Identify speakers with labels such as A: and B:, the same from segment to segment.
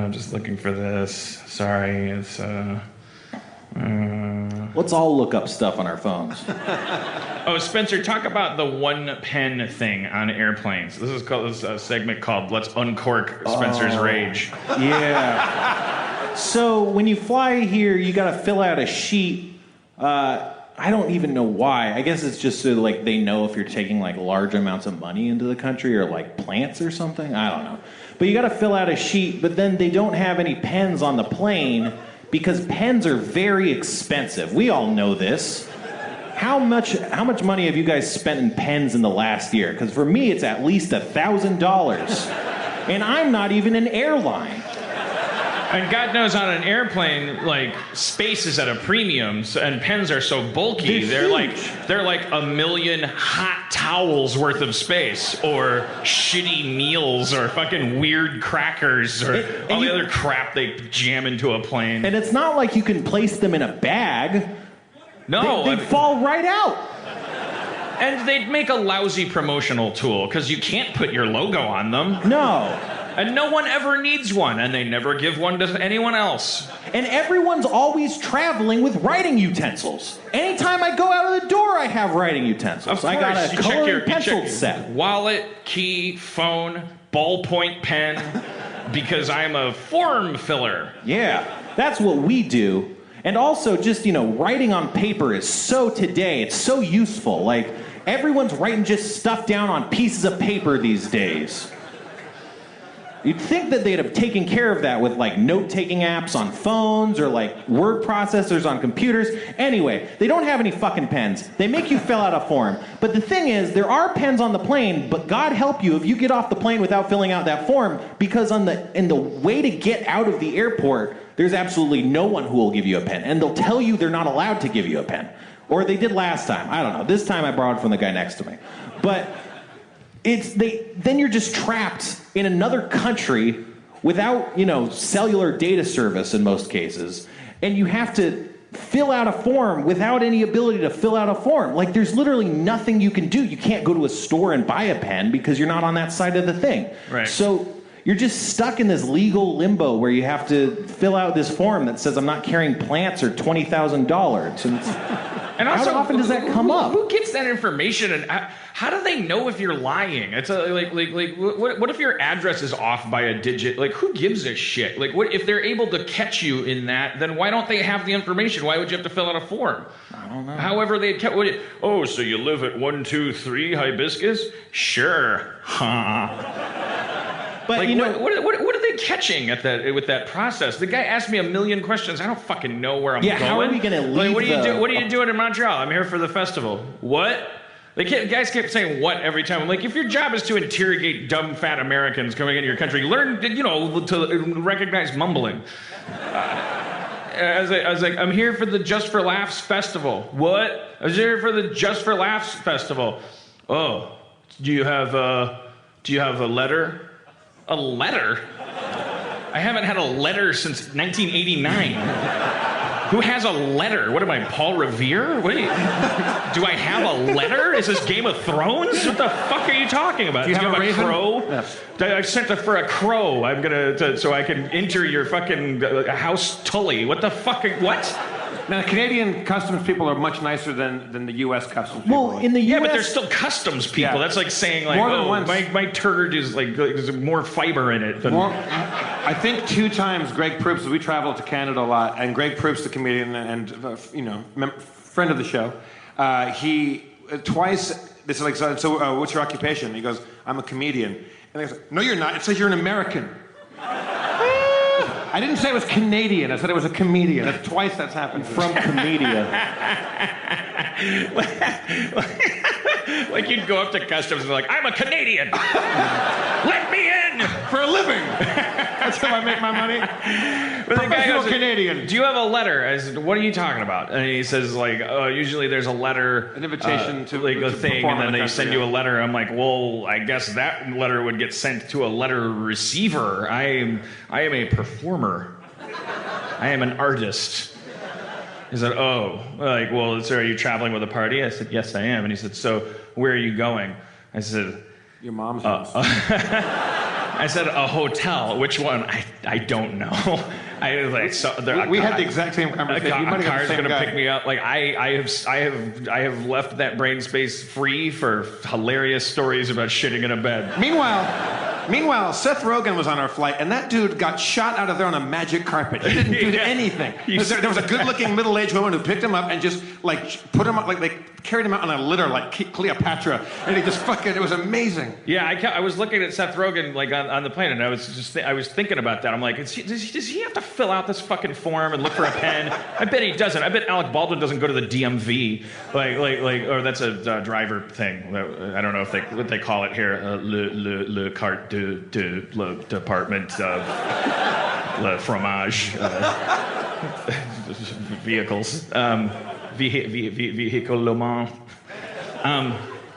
A: I'm just looking for this. Sorry, it's
B: Let's all look up stuff on our phones.
A: Oh, Spencer, talk about the one pen thing on airplanes. This is a segment called "Let's Uncork Spencer's Rage."
B: Yeah. So when you fly here, you got to fill out a sheet. I don't even know why. I guess it's just so like they know if you're taking like large amounts of money into the country or like plants or something. I don't know. But you got to fill out a sheet, but then they don't have any pens on the plane because pens are very expensive. We all know this. How much money have you guys spent in pens in the last year? Because for me, it's at least $1,000. And I'm not even an airline.
A: And God knows on an airplane, like, space is at a premium, and pens are so bulky, they're like a million hot towels worth of space, or shitty meals, or fucking weird crackers, or all the other crap they jam into a plane.
B: And it's not like you can place them in a bag.
A: No.
B: They'd fall right out.
A: And they'd make a lousy promotional tool, because you can't put your logo on them.
B: No.
A: And no one ever needs one, and they never give one to anyone else.
B: And everyone's always traveling with writing utensils. Anytime I go out of the door, I have writing utensils.
A: Of course,
B: I got a colored pencil set.
A: Wallet, key, phone, ballpoint pen, because I'm a form filler.
B: Yeah, that's what we do. And also just, writing on paper is so today, it's so useful. Like, everyone's writing just stuff down on pieces of paper these days. You'd think that they'd have taken care of that with like note-taking apps on phones or like word processors on computers. Anyway, they don't have any fucking pens. They make you fill out a form. But the thing is, there are pens on the plane, but God help you if you get off the plane without filling out that form, because in the way to get out of the airport, there's absolutely no one who will give you a pen. And they'll tell you they're not allowed to give you a pen. Or they did last time. I don't know. This time I borrowed from the guy next to me. But then you're just trapped in another country without, cellular data service in most cases, and you have to fill out a form without any ability to fill out a form. Like, there's literally nothing you can do. You can't go to a store and buy a pen because you're not on that side of the thing.
A: Right.
B: So you're just stuck in this legal limbo where you have to fill out this form that says I'm not carrying plants or $20,000. And also, how often does that come up?
A: Who gets that information, and how do they know if you're lying? It's what if your address is off by a digit? Like, who gives a shit? Like, what if they're able to catch you in that? Then why don't they have the information? Why would you have to fill out a form?
B: I don't know.
A: However, they kept. Oh, so you live at 123 Hibiscus? Sure.
B: But
A: like, what are they catching with that process? The guy asked me a million questions. I don't fucking know where I'm going.
B: Yeah, how are we going to leave?
A: Like, what are you doing in Montreal? I'm here for the festival. What? Guys kept saying what every time. I'm like, if your job is to interrogate dumb fat Americans coming into your country, learn to recognize mumbling. I was like, I'm here for the Just for Laughs festival. What? I was here for the Just for Laughs festival. Oh, do you have a letter? A letter? I haven't had a letter since 1989. Who has a letter? What am I, Paul Revere? Do I have a letter? Is this Game of Thrones? What the fuck are you talking about?
C: Do you have a
A: crow?
C: Yes.
A: I sent for a crow. I'm so I can enter your fucking house tully. What the fuck? What?
C: Now, the Canadian customs people are much nicer than the U.S. customs people.
B: Well, in the U.S.
A: Yeah, but they're still customs people.
C: Yeah.
A: That's like saying, like,
C: More than once.
A: my turd is like, there's more fiber in it than...
C: I think 2 times Greg Proops, we travel to Canada a lot, and Greg Proops, the comedian and friend of the show, he twice, this is like, so what's your occupation? He goes, I'm a comedian. And they go, no, you're not. It says you're an American. I didn't say it was Canadian. I said it was a comedian. That's twice that's happened.
B: From Comedia.
A: Like, you'd go up to customs and be like, I'm a Canadian. Let me in
C: For a living. That's how I make my money.
A: But the guy goes,
C: Canadian.
A: Do you have a letter? I said, what are you talking about? And he says, like, usually there's a letter.
C: An invitation to
A: like a
C: to
A: thing,
C: perform
A: and then
C: in the
A: they
C: country,
A: send you a letter. I'm like, well, I guess that letter would get sent to a letter receiver. I am a performer. I am an artist. He said, oh, like, well, so are you traveling with a party? I said, yes, I am. And he said, so where are you going? I said,
C: Your mom's house.
A: I said a hotel. Which one? I don't know. I was like, so
C: we had the exact same conversation.
A: A car's gonna pick me up. Like I have left that brain space free for hilarious stories about shitting in a bed.
C: Meanwhile, Seth Rogen was on our flight, and that dude got shot out of there on a magic carpet. He didn't do anything. There was a good-looking middle-aged woman who picked him up and just like put him up, like they carried him out on a litter like Cleopatra, and he just fucking. It was amazing.
A: Yeah, I was looking at Seth Rogen like on the plane, and I was thinking about that. I'm like, does he have to fill out this fucking form and look for a pen? I bet he doesn't. I bet Alec Baldwin doesn't go to the DMV, or that's a driver thing. I don't know if what they call it here, le carte de le département le fromage vehicles vehicle le mans.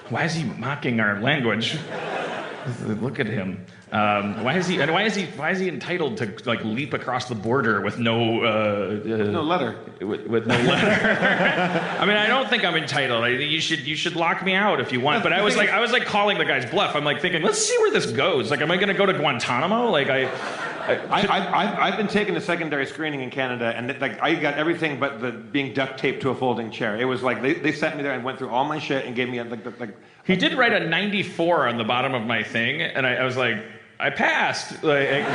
A: Why is he mocking our language? Look at him. Why is he entitled to like leap across the border with no
C: letter?
A: With no letter. I mean, I don't think I'm entitled. You should lock me out if you want. But I was like calling the guy's bluff. I'm like thinking, let's see where this goes. Like, am I going to go to Guantanamo? Like
C: I've been taking a secondary screening in Canada, and like I got everything but being duct taped to a folding chair. It was like they sat me there and went through all my shit and gave me like.
A: He did write a 94 on the bottom of my thing, and I was like, I passed. Like,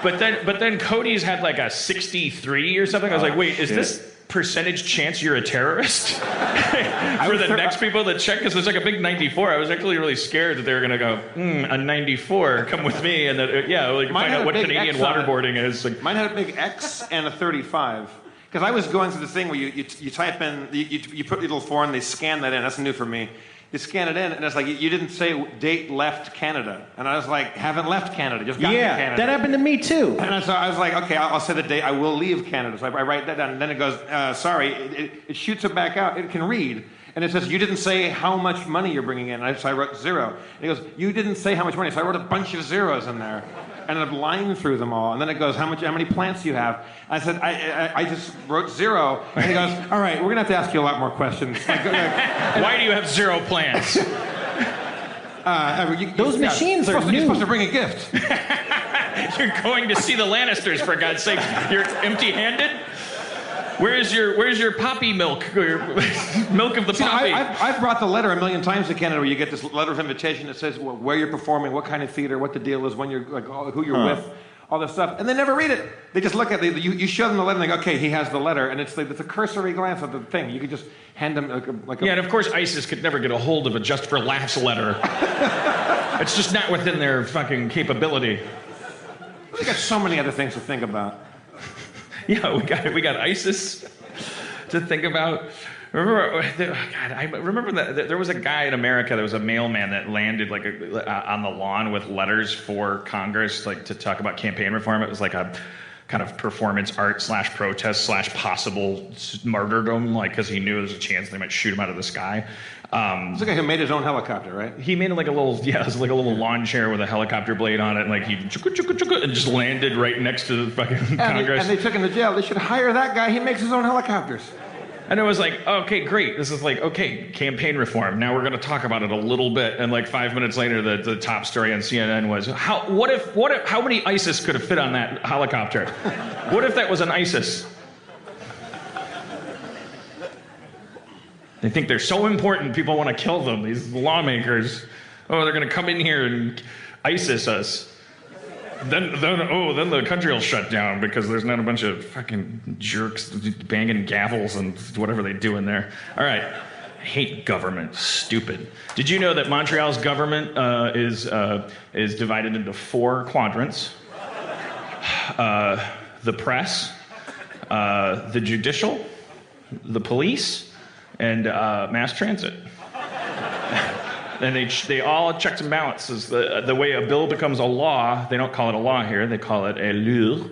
A: but then Cody's had like a 63 or something. I was like, wait, is this percentage chance you're a terrorist? For the next people that check, because there's like a big 94. I was actually really scared that they were going to go, a 94, come with me. And then, find out what Canadian waterboarding is. Like,
C: mine had a big X and a 35. Because I was going through the thing where you type in, you put your little form, they scan that in. That's new for me. You scan it in, and it's like, you didn't say date left Canada. And I was like, haven't left Canada, just got to Canada.
B: That happened to me too.
C: And so I was like, okay, I'll say the date I will leave Canada. So I write that down, and then it goes, sorry, it shoots it back out. It can read. And it says, you didn't say how much money you're bringing in. So I wrote 0. And it goes, you didn't say how much money. So I wrote a bunch of zeros in there. And I'm lying through them all. And then it goes, how many plants do you have? I said, I just wrote 0. And he goes, all right, we're going to have to ask you a lot more questions.
A: Why do you have 0 plants?
B: Those machines are new.
C: You're supposed to bring a gift.
A: You're going to see the Lannisters, for God's sake. You're empty-handed? Where's your poppy milk? Or your milk of the poppy?
C: I've brought the letter a million times to Canada where you get this letter of invitation that says where you're performing, what kind of theater, what the deal is, when you're like, who you're with, all this stuff, and they never read it. They just look at it. You show them the letter, and they go, okay, he has the letter, and it's a cursory glance at the thing. You could just hand them
A: yeah, and of course ISIS could never get a hold of a just for laughs letter. It's just not within their fucking capability.
C: We got so many other things to think about.
A: Yeah, we got ISIS to think about. I remember that there was a guy in America, there was a mailman that landed like on the lawn with letters for Congress, like to talk about campaign reform. It was like a kind of performance art / protest / possible martyrdom, like because he knew there was a chance they might shoot him out of the sky.
C: It's the guy who made his own helicopter, right?
A: He made like it was like a little lawn chair with a helicopter blade on it, and like he and just landed right next to the fucking Congress.
C: And they took him to jail. They should hire that guy. He makes his own helicopters.
A: And it was like, okay, great. This is like, okay, campaign reform. Now we're going to talk about it a little bit. And like 5 minutes later, the top story on CNN was, how many ISIS could have fit on that helicopter? What if that was an ISIS? They think they're so important, people want to kill them, these lawmakers. Oh, they're going to come in here and ISIS us. Then the country will shut down because there's not a bunch of fucking jerks banging gavels and whatever they do in there. All right. I hate government. Stupid. Did you know that Montreal's government is divided into 4 quadrants? The press, the judicial, the police, and mass transit. And they all checks and balances. The way a bill becomes a law, they don't call it a law here, they call it a lure,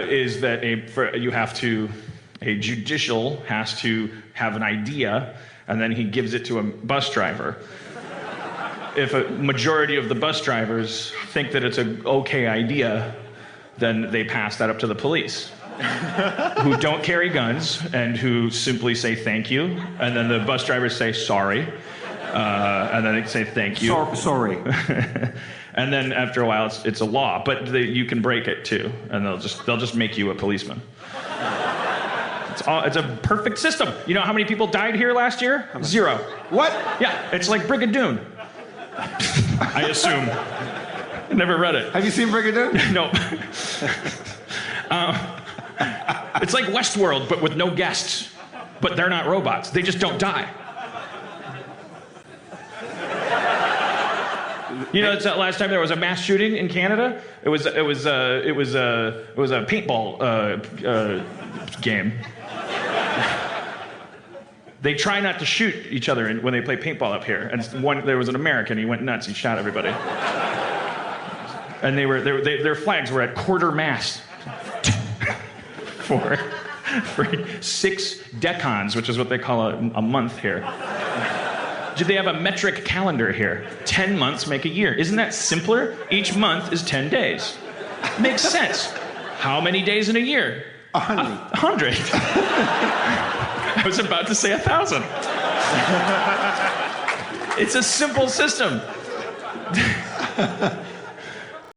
A: is that a judicial has to have an idea, and then he gives it to a bus driver. If a majority of the bus drivers think that it's an okay idea, then they pass that up to the police. Who don't carry guns and who simply say thank you, and then the bus drivers say sorry. And then they say thank you.
C: Sorry.
A: And then after a while, it's a law, but you can break it too, and they'll just make you a policeman. It's a perfect system. You know how many people died here last year? 0.
C: What?
A: Yeah, it's like Brigadoon. I assume. Never read it.
C: Have you seen Brigadoon?
A: No. It's like Westworld, but with no guests. But they're not robots. They just don't die. You know, it's that last time there was a mass shooting in Canada. It was a paintball game. They try not to shoot each other when they play paintball up here. And there was an American. He went nuts. He shot everybody. And their flags were at quarter mast for 6 decans, which is what they call a month here. They have a metric calendar here. 10 months make a year. Isn't that simpler? Each month is 10 days. Makes sense. How many days in a year?
C: 100.
A: 100. I was about to say 1,000. It's a simple system.